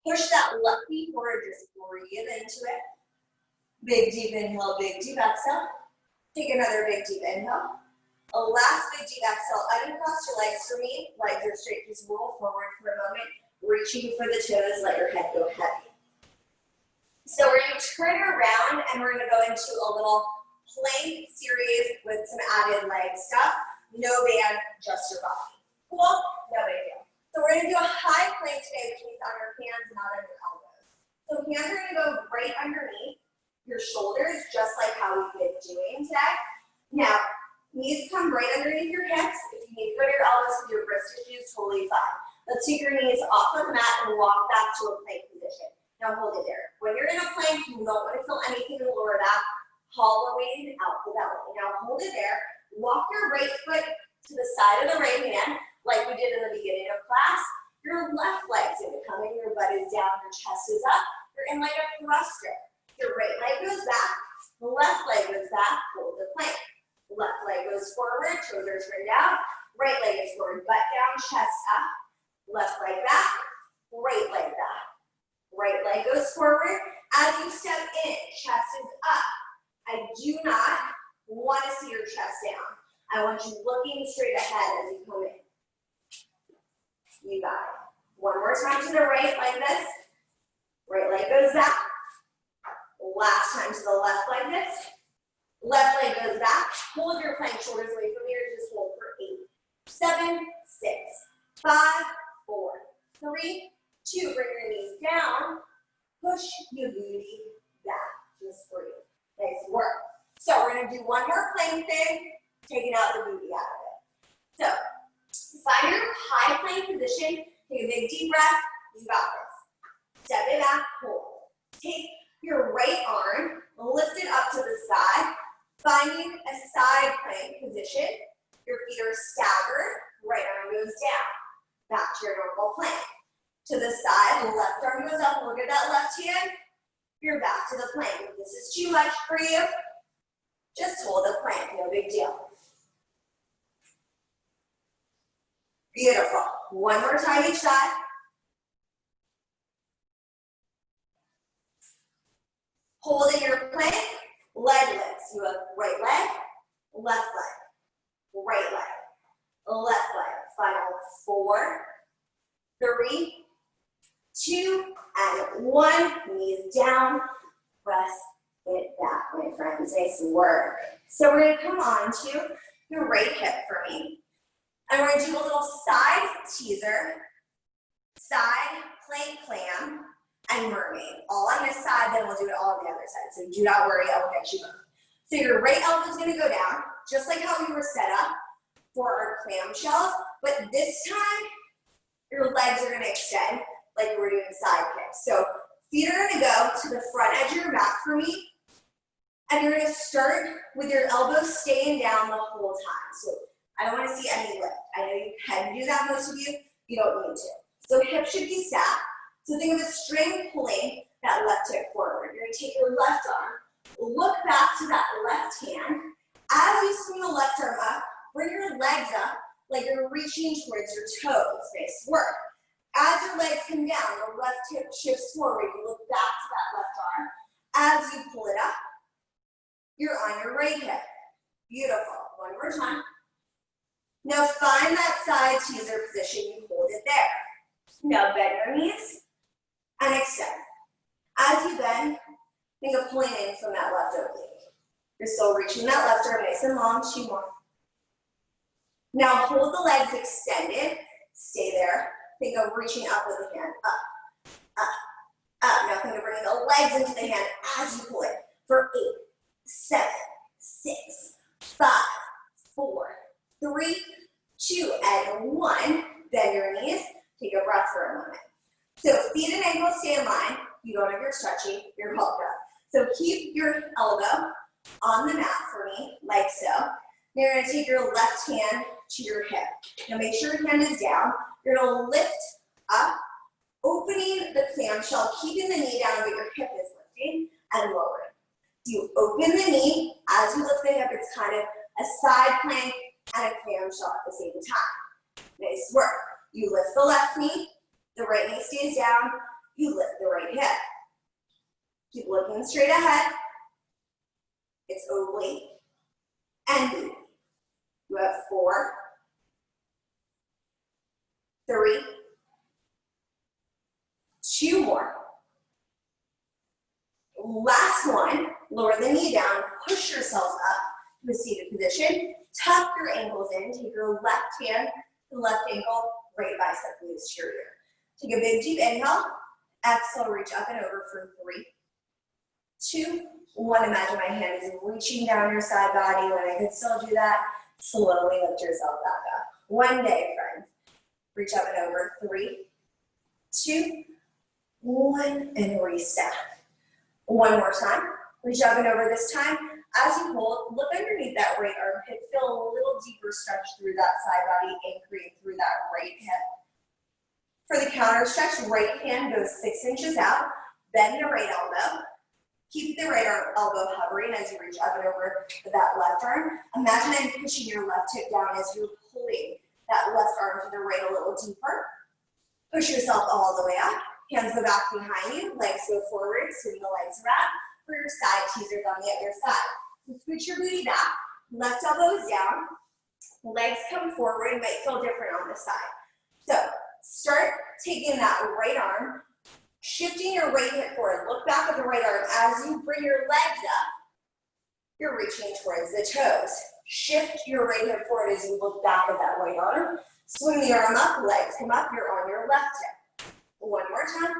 Push that left knee forward, just breathe into it. Big deep inhale, big deep exhale. Take another big deep inhale. A last big deep exhale. Uncross your legs for me. Legs are straight. Just roll forward for a moment. Reaching for the toes. Let your head go heavy. So we're going to turn around and we're going to go into a little plank series with some added leg stuff. No band, just your body. Cool? No big deal. So we're going to do a high plank today, which means on your hands, not on your elbows. So hands are going to go right underneath your shoulders, just like how we've been doing today. Now, knees come right underneath your hips. If you need to go to your elbows with your wrist issues, totally fine. Let's take your knees off of the mat and walk back to a plank position. Now hold it there. When you're in a plank, you don't want to feel anything in the lower back, hollowing out the belly. Now hold it there. Walk your right foot to the side of the right hand, like we did in the beginning of class. Your left leg's going to come in, your butt is down, your chest is up. You're in like a thruster. Your right leg goes back, the left leg goes back, hold the plank. Left leg goes forward, toes are turned out. Right leg is forward, butt down, chest up. Left leg back, right leg back. Right leg goes forward. As you step in, chest is up. I do not want to see your chest down. I want you looking straight ahead as you come in. You got it. One more time to the right like this. Right leg goes back. Last time to the left like this. Left leg goes back. Hold your plank, shoulders away from here. Just hold for 8, 7, 6, 5, 4, 3, 2. Bring your knees down. Push your booty back. Just breathe. Nice work. So we're going to do one more plank thing, taking out the booty out of it. So find your high plank position. Take a big deep breath. You got this. Step it back, hold. Take your right arm, lift it up to the side, finding a side plank position. Your feet are staggered. Right arm goes down. Back to your normal plank. To the side, the left arm goes up. Look at that left hand. You're back to the plank. If this is too much for you, just hold the plank, no big deal. Beautiful. One more time each side. Holding your plank, leg lifts. You have right leg, left leg, right leg, left leg. Final 4, 3, 2, and 1. Knees down. Press it back, my friends. Nice work. So we're going to come on to your right hip for me. And we're going to do a little side teaser, side plank clam, and mermaid. All on this side, then we'll do it all on the other side. So do not worry, I will get you both. So your right elbow is going to go down, just like how we were set up for our clamshells. But this time, your legs are going to extend like we were doing side kicks. So feet are going to go to the front edge of your back for me. And you're going to start with your elbows staying down the whole time. So I don't want to see any lift. I know you can do that, most of you. You don't need to. So hips should be stacked. So think of a string pulling that left hip forward. You're going to take your left arm, look back to that left hand. As you swing the left arm up, bring your legs up like you're reaching towards your toes. Nice work. As your legs come down, the left hip shifts forward. You look back to that left arm. As you pull it up, you're on your right hip. Beautiful. One more time. Now find that side teaser position. You hold it there. Now bend your knees and extend. As you bend, think of pulling in from that left oblique. You're still reaching that left arm nice and long. 2 more. Now hold the legs extended. Stay there. Think of reaching up with the hand. Up, up, up. Now think of bringing the legs into the hand as you pull it for 8, 7, 6, 5, 4, 3, 2, and 1. Bend your knees. Take a breath for a moment. So feet and ankles stay in line. You don't have your stretching, your velcro. So keep your elbow on the mat for me, like so. You're going to take your left hand to your hip. Now make sure your hand is down. You're going to lift up, opening the clamshell, keeping the knee down, but your hip is lifting. and lower it. You open the knee. As you lift the hip, it's kind of a side plank and a clamshell at the same time. Nice work. You lift the left knee, the right knee stays down, you lift the right hip. Keep looking straight ahead. It's oblique and deep. You have 4, 3, 2 more. Last one, lower the knee down, push yourself up to a seated position, tuck your ankles in, take your left hand to left ankle, right bicep posterior. Take a big deep inhale, exhale, reach up and over for 3, 2, 1. Imagine my hand is reaching down your side body. When I can still do that, slowly lift yourself back up. One day, friends. Reach up and over, 3, 2, 1, and reset. One more time. Reach up and over this time. As you hold, look underneath that right armpit. Feel a little deeper stretch through that side body, anchoring through that right hip. For the counter stretch, right hand goes 6 inches out. Bend the right elbow. Keep the right elbow hovering as you reach up and over that left arm. Imagine I'm pushing your left hip down as you're pulling that left arm to the right a little deeper. Push yourself all the way up. Hands go back behind you, legs go forward, swing the legs around. For your side teasers on the other side. So switch your booty back, left elbow is down, legs come forward, it might feel different on this side. So start taking that right arm, shifting your right hip forward. Look back at the right arm. As you bring your legs up, you're reaching towards the toes. Shift your right hip forward as you look back at that right arm. Swing the arm up, legs come up, you're on your left hip. One more time.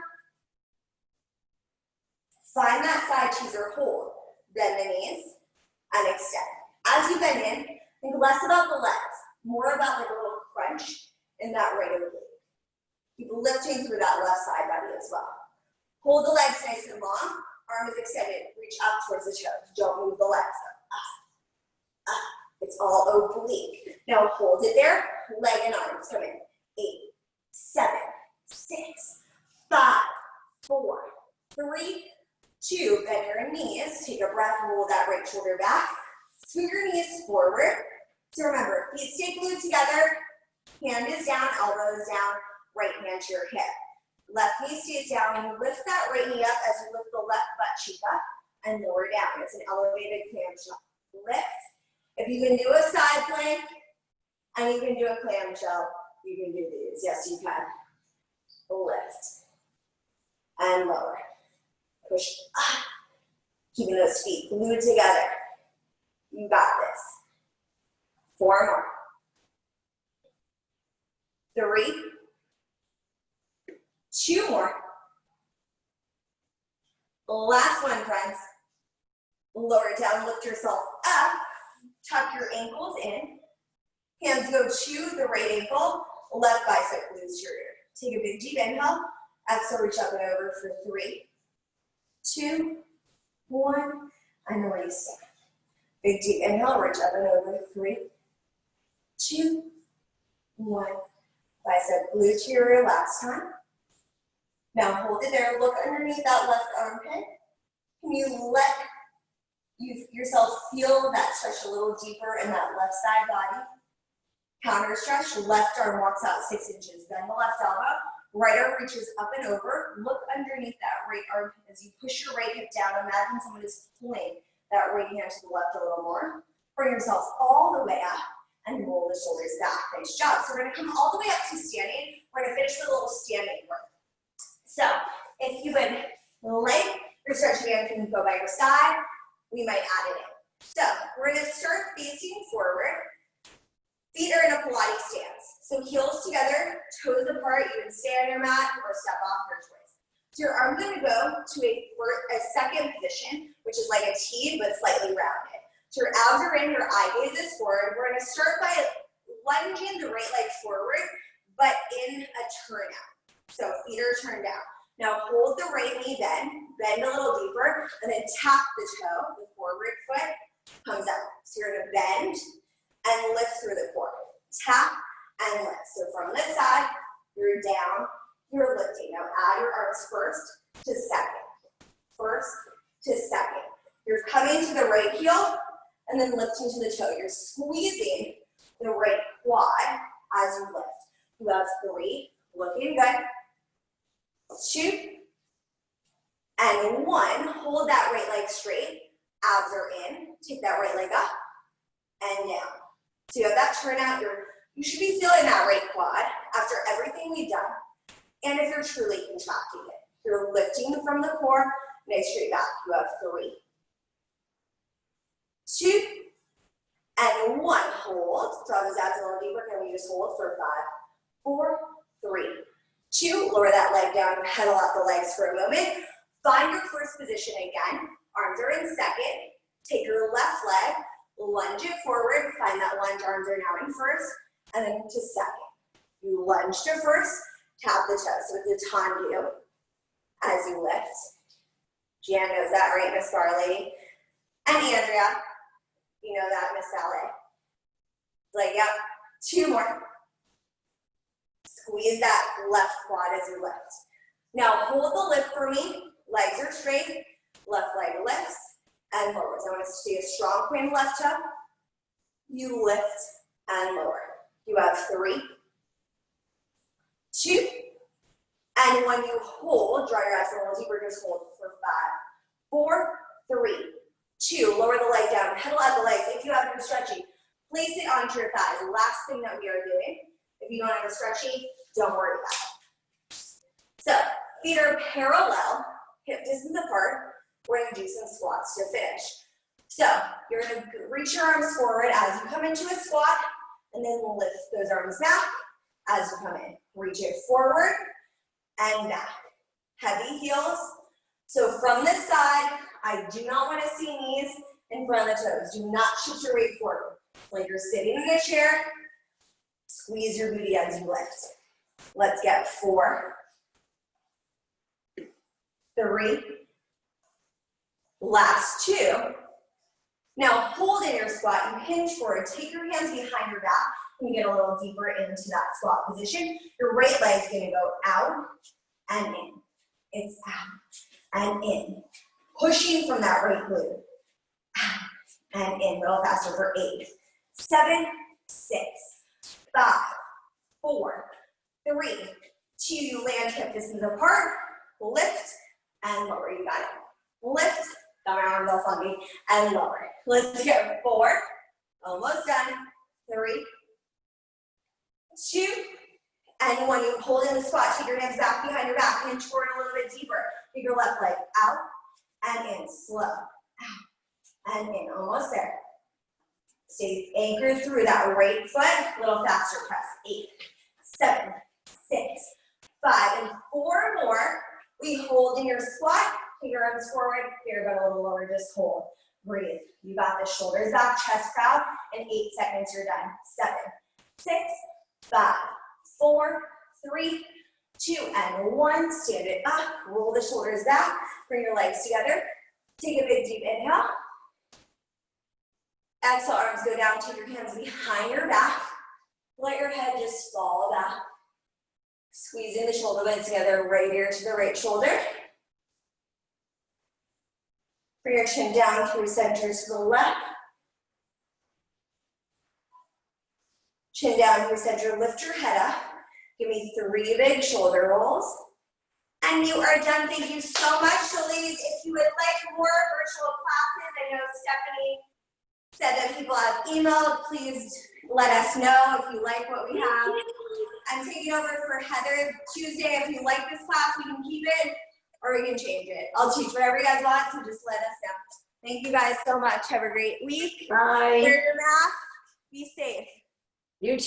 Find that side teaser hold. Bend the knees and extend. As you bend in, think less about the legs, more about like a little crunch in that right oblique. Keep lifting through that left side body as well. Hold the legs nice and long. Arm is extended. Reach up towards the toes. Don't move the legs. Up, up. It's all oblique. Now hold it there. Leg and arms come in. 8, 7, 6, 5, 4, 3, 2. Bend your knees. Take a breath. Roll that right shoulder back. Swing your knees forward. So remember, feet stay glued together. Hand is down. Elbow is down. Right hand to your hip. Left knee stays down, and you lift that right knee up as you lift the left butt cheek up and lower down. It's an elevated clamshell. Lift. If you can do a side plank and you can do a clamshell, you can do these. Yes, you can. Lift and lower. Push up. Keeping those feet glued together. You got this. 4 more. 3. 2 more. Last one, friends. Lower it down, lift yourself up. Tuck your ankles in. Hands go to the right ankle, left bicep posterior. Take a big deep inhale. Exhale, reach up and over for 3, 2, 1, and reset. Big deep inhale, reach up and over. 3, 2, 1. Bicep posterior last time. Now hold it there, look underneath that left armpit. Can you let yourself feel that stretch a little deeper in that left side body? Counter stretch, left arm walks out 6 inches. Bend the left elbow, right arm reaches up and over. Look underneath that right armpit as you push your right hip down. Imagine someone is pulling that right hand to the left a little more. Bring yourself all the way up and roll the shoulders back. Nice job. So we're gonna come all the way up to standing. We're gonna finish with a little standing work. So if you would like your stretch band can go by your side, we might add it in. So we're gonna start facing forward. Feet are in a Pilates stance. So heels together, toes apart. You can stay on your mat or step off, your choice. So your arm's gonna go to a second position, which is like a T, but slightly rounded. So your abs are in, your eye gaze is forward. We're gonna start by lunging the right leg forward, but in a turn out. So feet are turned down. Now hold the right knee bend a little deeper, and then tap the toe, the forward foot comes out. So you're gonna bend and lift through the core. Tap and lift. So from this side, you're down, you're lifting. Now add your arms first to second. First to second. You're coming to the right heel and then lifting to the toe. You're squeezing the right quad as you lift. You have 3, looking good. 2, and 1. Hold that right leg straight. Abs are in. Take that right leg up and down. So you have that turnout. You should be feeling that right quad after everything we've done. And if you're truly contracting it, you're lifting from the core, nice straight back. You have 3, 2, and 1. Hold. Draw those abs a little deeper. Can we just hold for 5, 4, 3, 2. Lower that leg down. Pedal out the legs for a moment. Find your first position again. Arms are in second. Take your left leg, lunge it forward. Find that lunge. Arms are now in first, and then to second. You lunge to first. Tap the toes. So it's a tendu as you lift. Jan knows that, right, Miss Bar Lady? And Andrea, you know that, Miss Sally. Leg up. 2 more. Squeeze that left quad as you lift. Now hold the lift for me. Legs are straight. Left leg lifts and lowers. I want us to see a strong point left toe. You lift and lower. You have 3, 2, and when you hold, draw your abs a little deeper, just hold for 5, 4, 3, 2. Lower the leg down, pedal out the legs. If you have no stretchy, place it onto your thighs. Last thing that we are doing. If you don't have a stretchy, don't worry about it. So, feet are parallel, hip distance apart. We're going to do some squats to finish. So, you're going to reach your arms forward as you come into a squat, and then we'll lift those arms back as you come in. Reach it forward and back. Heavy heels. So from this side, I do not want to see knees in front of the toes. Do not shift your weight forward. Like you're sitting in a chair, squeeze your booty as you lift. Let's get 4, 3, last 2. Now hold in your squat, you hinge forward, take your hands behind your back, and you get a little deeper into that squat position. Your right leg's gonna go out and in. It's out and in. Pushing from that right glute. Out and in, a little faster for 8, 7, 6, 5, 4, 3, 2, you land hip distance apart, lift and lower, you got it. Lift, got my arms all funky, and lower. Let's get 4, almost done, 3, 2, and when you hold in the squat, take your hands back behind your back, hinge forward a little bit deeper. Take your left leg out and in, slow, out and in, almost there. Stay anchored through that right foot, a little faster press, 8, 7, 6, 5, and 4 more. We hold in your squat, take your arms forward, here, but a little lower, just hold. Breathe. You got the shoulders back, chest proud, and 8 seconds, you're done. 7, 6, 5, 4, 3, 2, and 1. Stand it up, roll the shoulders back, bring your legs together. Take a big deep inhale. Exhale, arms go down, take your hands behind your back. Let your head just fall back. Squeezing the shoulder blades together, right ear to the right shoulder. Bring your chin down through center to the left. Chin down through center, lift your head up. Give me 3 big shoulder rolls. And you are done. Thank you so much. So ladies, if you would like more virtual classes, I know Stephanie said that people have emailed. Please let us know if you like what we have. I'm taking over for Heather Tuesday. If you like this class, we can keep it or we can change it. I'll teach whatever you guys want, so just let us know. Thank you guys so much. Have a great week. Bye. Wear your mask. Be safe. You too.